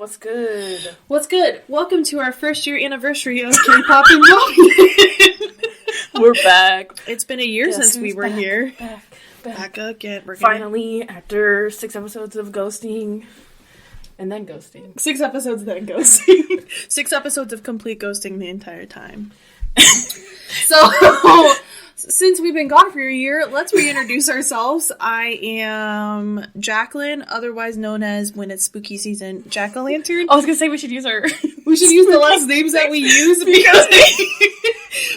What's good? What's good? Welcome to our first year anniversary of K-pop and Robin. We're back. It's been a year since we were here. Back again. Finally, after 6 episodes of ghosting, and then ghosting. 6 episodes, then ghosting. 6 episodes of complete ghosting the entire time. So, since we've been gone for a year, let's reintroduce ourselves. I am Jacqueline, otherwise known as, when it's spooky season, Jack-o'-lantern. I was gonna say we should use the last names that we use because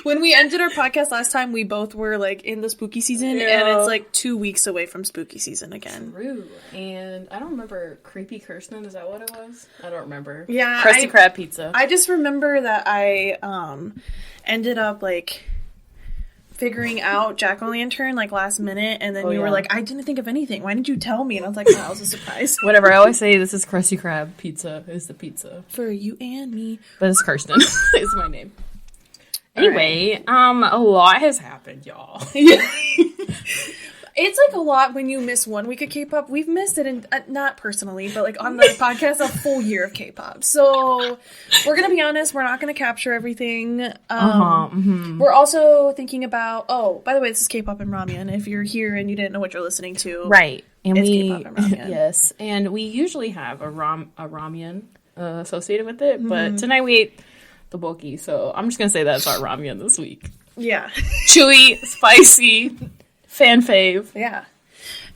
when we ended our podcast last time, we both were like in the spooky season, and it's like 2 weeks away from spooky season again. True. And I don't remember Creepy Kirsten. Is that what it was? I don't remember. Yeah, Krusty Krab pizza. I just remember that I ended up like figuring out Jack-o'-lantern like last minute, and then you were like, I didn't think of anything. Why didn't you tell me? And I was like, that was a surprise. Whatever. I always say this is Krusty Krab pizza. Is the pizza for you and me? But it's Kirsten. Is my name. Anyway, a lot has happened, y'all. It's like a lot when you miss 1 week of K-pop. We've missed it, in, not personally, but like on the podcast, a full year of K-pop. So we're going to be honest, we're not going to capture everything. We're also thinking about, by the way, this is K-pop and Ramyun. If you're here and you didn't know what you're listening to. Right. And it's K-pop and Ramyun. Yes. And we usually have a Ramyun associated with it, but tonight we ate the bulky, so I'm just going to say that's our Ramyun this week. Yeah. Chewy, spicy, fan fave. Yeah.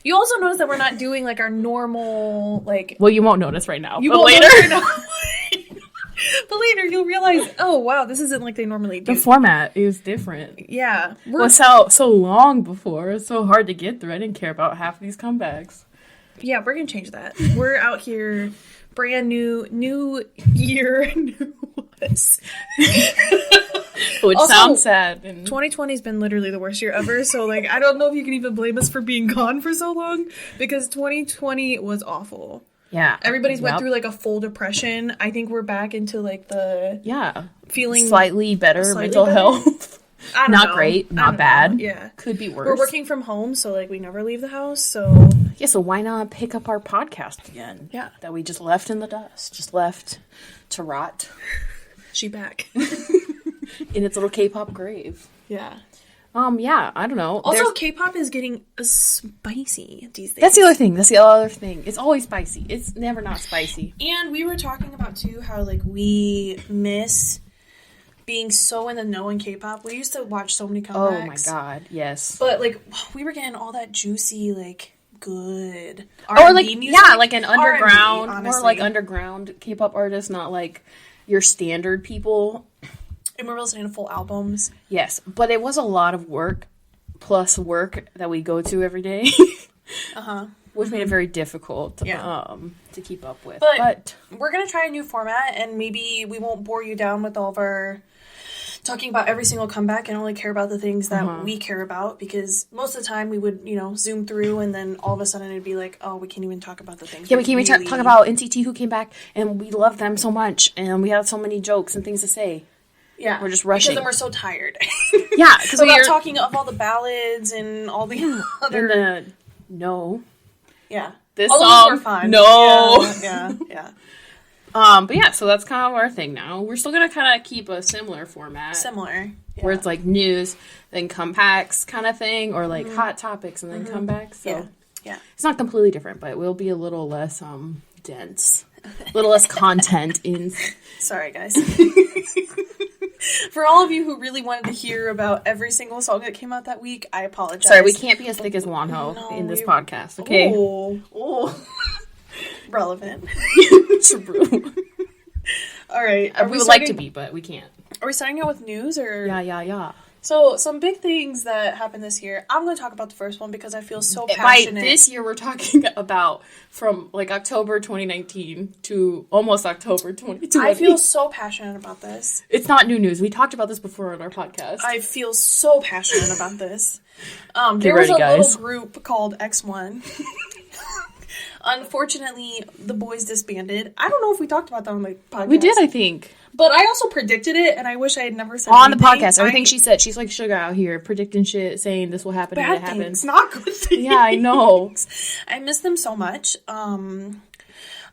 You also notice that we're not doing like our normal like. Well, you won't notice right now. You but won't later. Notice right now. But later you'll realize, oh wow, this isn't like they normally do. The format is different. Yeah. It was out so long before. It's so hard to get through. I didn't care about half of these comebacks. Yeah, we're gonna change that. We're out here, brand new year, new us. Which also, sounds sad. 2020 has been literally the worst year ever, so like I don't know if you can even blame us for being gone for so long, because 2020 was awful. Yeah. Everybody's went through like a full depression. I think we're back into like the feeling slightly better mental health. Not great, not bad. Yeah. Could be worse. We're working from home, so like we never leave the house, so yeah, so why not pick up our podcast again? Yeah. That we just left in the dust. Just left to rot. She back. In its little K-pop grave. Yeah. Yeah, I don't know. Also, K-pop is getting spicy these days. That's the other thing. It's always spicy. It's never not spicy. And we were talking about, too, how, like, we miss being so in the know in K-pop. We used to watch so many comebacks. Oh, my God. Yes. But, like, we were getting all that juicy, like, good R&B or, like, music. Yeah, like an underground, R&B, more like underground K-pop artists, not like your standard people. And we're listening to full albums. Yes, but it was a lot of work, plus work that we go to every day. Which made it very difficult to keep up with. But we're going to try a new format, and maybe we won't bore you down with all of our talking about every single comeback and only care about the things that we care about, because most of the time we would, zoom through, and then all of a sudden it'd be like, oh, we can't even talk about the things. Yeah, we can't even talk about NCT who came back, and we love them so much, and we had so many jokes and things to say. Yeah. We're just rushing. Because then we're so tired. Yeah. Because we're talking of all the ballads and all the other... No. Yeah. This all song. Were fun. No. Yeah. But yeah, so that's kind of our thing now. We're still going to kind of keep a similar format. Yeah. Where it's like news, then comebacks kind of thing, or like hot topics and then comebacks. So yeah. It's not completely different, but it will be a little less dense. A little less content in... Sorry, guys. For all of you who really wanted to hear about every single song that came out that week, I apologize. Sorry, we can't be as thick as Wonho in this podcast, okay? Oh. Relevant. True. All right. We would like to be, but we can't. Are we starting out with news, or? Yeah. So, some big things that happened this year. I'm going to talk about the first one because I feel so passionate. By this year, we're talking about from like October 2019 to almost October 2020. I feel so passionate about this. It's not new news. We talked about this before on our podcast. I feel so passionate about this. There was a little group called X1. Unfortunately, the boys disbanded. I don't know if we talked about that on the podcast. We did, I think. But I also predicted it, and I wish I had never said on anything. The podcast. Everything she said, she's like sugar out here, predicting shit, saying this will happen Bad and it happens. Not good things. Yeah, I know. I miss them so much.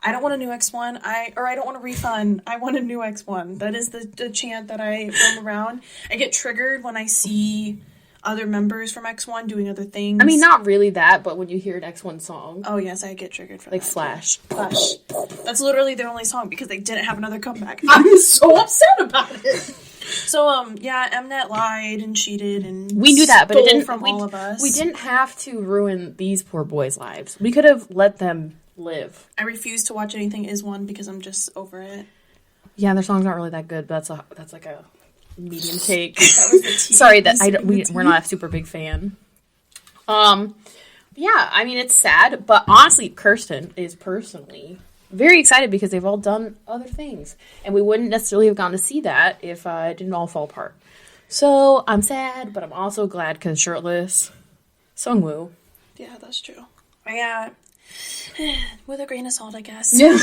I don't want a new X1. I don't want a refund. I want a new X1. That is the chant that I roam around. I get triggered when I see other members from X1 doing other things. I mean, not really that, but when you hear an X1 song. Oh, yes, I get triggered from like that. Flash. Flash. That's literally their only song because they didn't have another comeback. I'm so upset about it. So, yeah, Mnet lied and cheated and we knew that, but it didn't from all of us. We didn't have to ruin these poor boys' lives. We could have let them live. I refuse to watch anything Is1 because I'm just over it. Yeah, their songs aren't really that good, but that's like a medium take. That was the tea. Sorry that we're not a super big fan. Yeah, I mean, it's sad, but honestly, Kirsten is personally very excited because they've all done other things, and we wouldn't necessarily have gotten to see that if it didn't all fall apart. So I'm sad, but I'm also glad because shirtless Sungwoo. Yeah, that's true. Yeah, with a grain of salt, I guess. Yeah.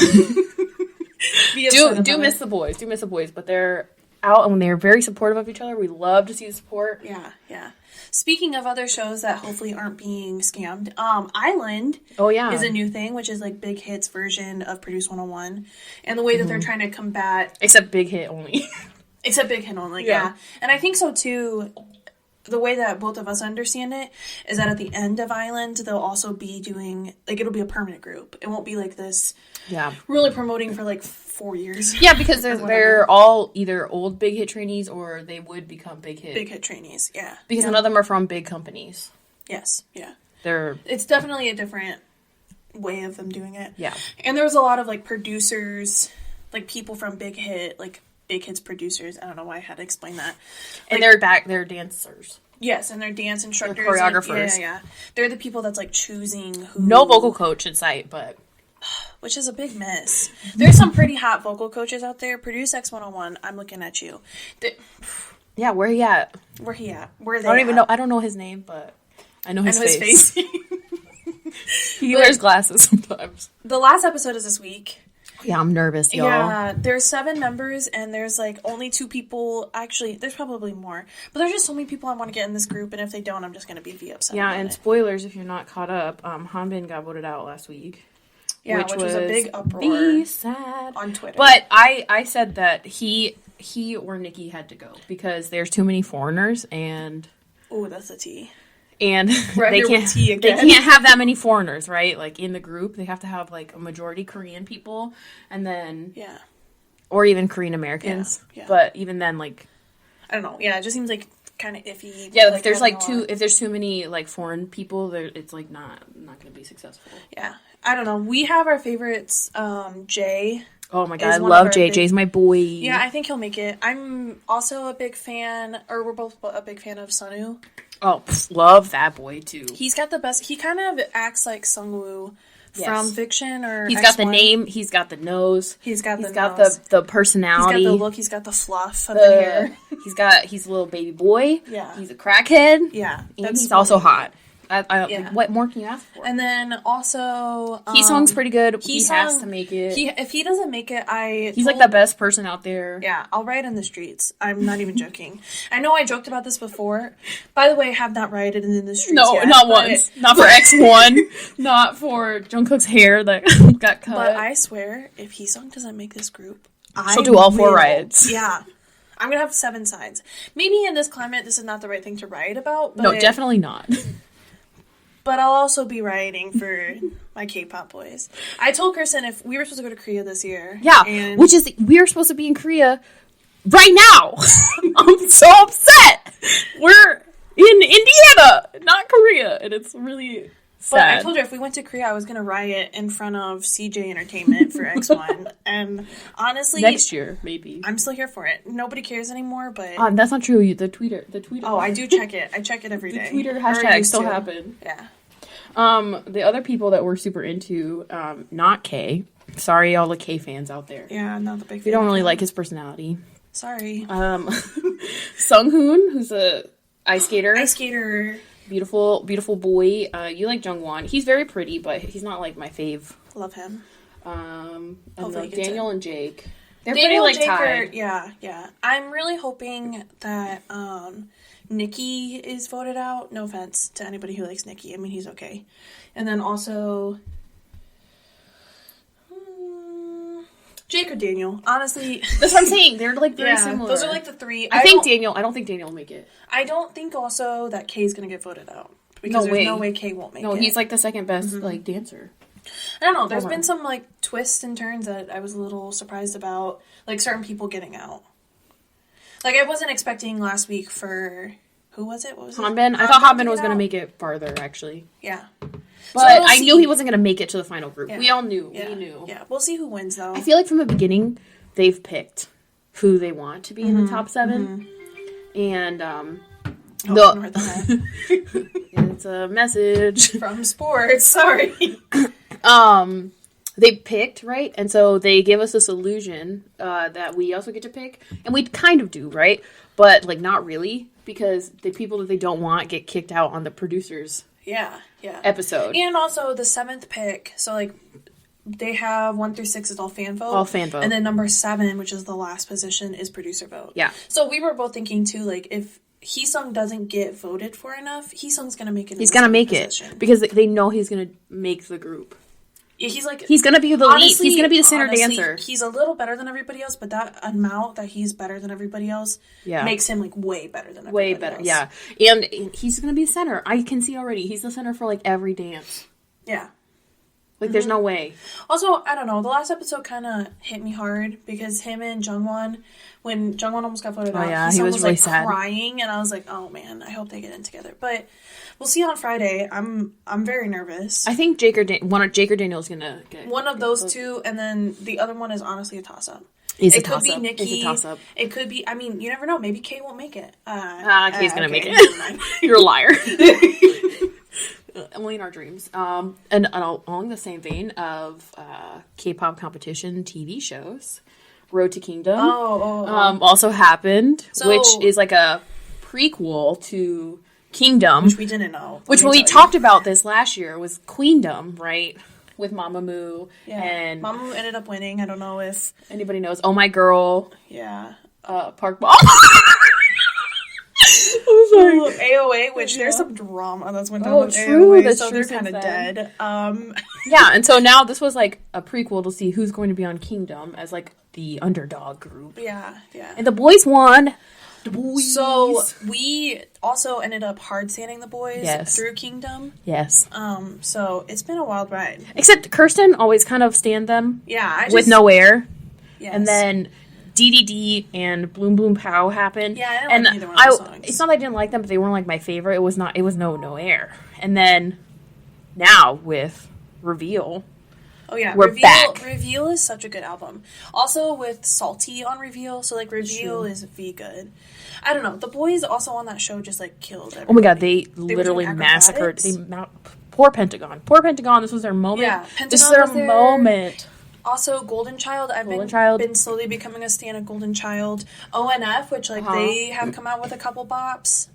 do miss the boys, but they're out and they're very supportive of each other. We love to see the support. Yeah. Speaking of other shows that hopefully aren't being scammed, Island is a new thing, which is like Big Hit's version of Produce 101. And the way that they're trying to combat... Except Big Hit only. Except Big Hit only, yeah. And I think so too, the way that both of us understand it is that at the end of Island, they'll also be doing... Like, it'll be a permanent group. It won't be like this... Yeah. Really promoting for like 4 years. Yeah, because they're all either old Big Hit trainees or they would become Big Hit. Big Hit trainees, yeah. Because none of them are from big companies. Yes, yeah. It's definitely a different way of them doing it. Yeah. And there was a lot of like producers, like people from Big Hit, like Big Hit's producers. I don't know why I had to explain that. And they're dancers. Yes, and they're dance instructors. They're choreographers. Yeah. They're the people that's like choosing who... No vocal coach in sight, but... Which is a big miss. There's some pretty hot vocal coaches out there. Produce X101, I'm looking at you. Yeah, where he at? Where he at? Where are they I don't even know. I don't know his name, but I know his face. He wears glasses sometimes. The last episode is this week. Yeah, I'm nervous, y'all. Yeah, there's 7 members, and there's like only 2 people. Actually, there's probably more. But there's just so many people I want to get in this group, and if they don't, I'm just going to be upset. Yeah, and spoilers if you're not caught up. Hanbin got voted out last week. Yeah, which was a big uproar. Be sad on Twitter. But I said that he or Nikki had to go because there's too many foreigners and... Oh, that's a tea. And they can't have that many foreigners, right? Like in the group, they have to have like a majority Korean people, and then or even Korean Americans. Yeah. But even then, like I don't know. Yeah, it just seems like kind of iffy. Yeah, if there's too many like foreign people, it's like not going to be successful. Yeah, I don't know. We have our favorites. Jay. Oh my god, I love Jay. Jay's my boy. Yeah, I think he'll make it. I'm also a big fan, or we're both a big fan of Sunwoo. Oh, love that boy too. He's got the best. He kind of acts like Sungwoo from Fiction or He's X1. Got the name. He's got the nose. He's got the personality. He's got the look. He's got the fluff of the hair. He's a little baby boy. Yeah. He's a crackhead. Yeah. And he's also hot. What more can you ask for? And then also... he songs pretty good. He has to make it. If he doesn't make it, he's like the best person out there. Yeah, I'll riot in the streets. I'm not even joking. I know I joked about this before. By the way, I have not rioted in the streets yet, not once. Not for X1. Not for Jungkook's hair that got cut. But I swear, if Heesung doesn't make this group, she'll do all 4 riots. Yeah. I'm going to have 7 sides. Maybe in this climate, this is not the right thing to riot about. But no, definitely not. But I'll also be rioting for my K-pop boys. I told Kirsten if we were supposed to go to Korea this year. Yeah, which is, we're supposed to be in Korea right now. I'm so upset. We're in Indiana, not Korea. And it's really sad. But I told her if we went to Korea, I was going to riot in front of CJ Entertainment for X1. And honestly... next year, maybe. I'm still here for it. Nobody cares anymore, but... that's not true. The tweeter. Oh, I do check it. I check it every day. The Twitter hashtag still happen. Yeah. The other people that we're super into, not K. Sorry, all the K fans out there. Yeah, I'm not the big fan. We don't really like his personality. Sorry. Sunghoon, who's a ice skater. Ice skater. Beautiful, beautiful boy. You like Jungwon. He's very pretty, but he's not like my fave. Love him. And Daniel and Jake. They're Daniel pretty like tied. Yeah. I'm really hoping that Nikki is voted out. No offense to anybody who likes Nikki. I mean, he's okay. And then also... Jake or Daniel. Honestly, that's what I'm saying. They're like very similar. Those are like the three. I don't think Daniel will make it. I don't think also that Kay's gonna get voted out because there's no way Kay won't make it. No, he's like the second best like dancer. I don't know. There's been some like twists and turns that I was a little surprised about, like certain people getting out. Like I wasn't expecting last week for who was it? What was it? Hanbin. I thought Hanbin was gonna make it farther actually. Yeah. But I knew he wasn't going to make it to the final group. Yeah. We all knew. Yeah. We knew. Yeah, we'll see who wins, though. I feel like from the beginning, they've picked who they want to be in the top 7. And, it's a message. From sports, sorry. They picked, right? And so they give us this illusion that we also get to pick. And we kind of do, right? But, like, not really. Because the people that they don't want get kicked out on the producers' episode. And also the 7th pick, so like they have 1 through 6 is all fan vote. All fan vote. And then number 7, which is the last position, is producer vote. Yeah. So we were both thinking too, like if Heesung doesn't get voted for enough, Heesung's gonna make it. He's gonna make it because they know he's gonna make the group. Yeah, he's gonna be the lead. He's gonna be the center dancer. He's a little better than everybody else, but that amount that he's better than everybody else makes him like way better than everybody else. Yeah. And he's gonna be center. I can see already. He's the center for like every dance. Yeah. Like there's no way. Also, I don't know. The last episode kind of hit me hard because him and Jungwon, when Jungwon almost got voted out, he was really like sad. Crying, and I was like, oh man, I hope they get in together. But we'll see on Friday. I'm very nervous. I think Jake or Daniel's gonna get one of those two, and then the other one is honestly a toss up. It could be Nikki. It's a toss up. It could be. I mean, you never know. Maybe Kay won't make it. Kay's gonna make it. You're a liar. Only in our dreams. And along the same vein of K-pop competition TV shows, Road to Kingdom also happened, which is like a prequel to Kingdom, which we didn't know. Which we talked about this last year was Queendom, right? With Mamamoo. Yeah. And Mamamoo ended up winning. I don't know if anybody knows. Oh My Girl. Yeah. Park Ball. I'm sorry. AOA, which there's some drama that's went down with AOA, that's so they're kind of dead. Yeah, and so now this was like a prequel to see who's going to be on Kingdom as like the underdog group. Yeah. And the boys won. So we also ended up hard standing the boys through Kingdom. Yes. So it's been a wild ride. Except Kirsten always kind of stand them. Yeah. With no air. Yes. And then DDD and Bloom Bloom Pow happened. Yeah, I didn't like either one of those songs. It's not that I didn't like them, but they weren't like my favorite. It was no air. And then now with Reveal. Oh yeah, we're back. Reveal is such a good album. Also with Salty on Reveal, so like Reveal is V good. I don't know. The boys also on that show just like killed everybody. Oh my god, they literally massacred. Poor Pentagon. This was their moment. Yeah, this is their moment. Also, Golden Child. I've been slowly becoming a stan of Golden Child. ONF, which like they have come out with a couple bops.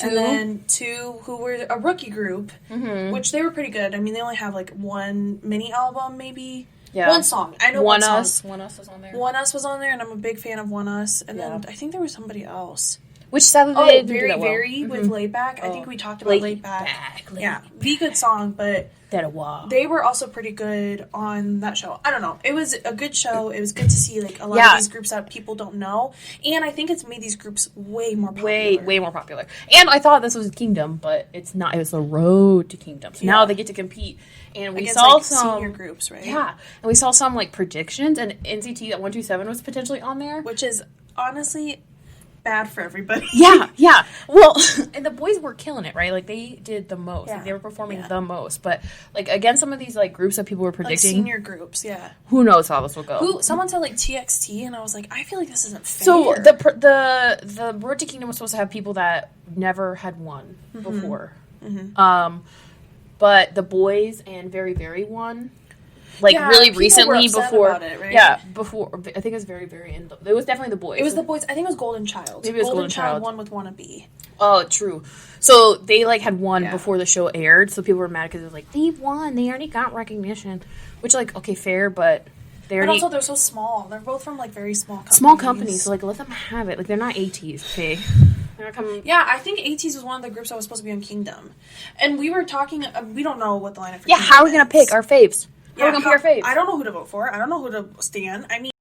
And then 2 who were a rookie group, which they were pretty good. I mean, they only have like one mini album, maybe. Yeah. One song. I know one song. One Us was on there. One Us was on there, and I'm a big fan of One Us. And then I think there was somebody else. Which sadly Very with Laid Back. I think we talked about Laid Back. Yeah, be good song, but they were also pretty good on that show. I don't know. It was a good show. It was good to see like a lot of these groups that people don't know, and I think it's made these groups way more popular. Way more popular. And I thought this was Kingdom, but it's not. It was the Road to Kingdom. So now they get to compete, and we saw like some senior groups, right? Yeah, and we saw some like predictions, and NCT at 127 was potentially on there, which is honestly bad for everybody. Yeah. Well, and the boys were killing it, right? Like they did the most. Yeah. Like, they were performing the most. But like against some of these like groups that people were predicting, like senior groups, who knows how this will go? Someone said like TXT, and I was like, I feel like this isn't fair. So the Road to Kingdom was supposed to have people that never had won before. But the boys and Very Very won. Like really recently before about it, right? Before I think it was very end. It was definitely the boys. It was the boys. I think it was Golden Child. Maybe it was Golden Child won with Wanna Be. Oh, true. So they like had won before the show aired, so people were mad because it was like they won. They already got recognition, which like okay, fair, but But also they're so small. They're both from like very small companies. Small companies, so like let them have it. Like they're not ATs, okay? They're not coming. Yeah, I think ATs was one of the groups that was supposed to be on Kingdom, and we were talking. We don't know what the lineup for. Yeah, how are we gonna pick our faves? How are we gonna pick our faves? I don't know who to vote for. I don't know who to stand. I mean.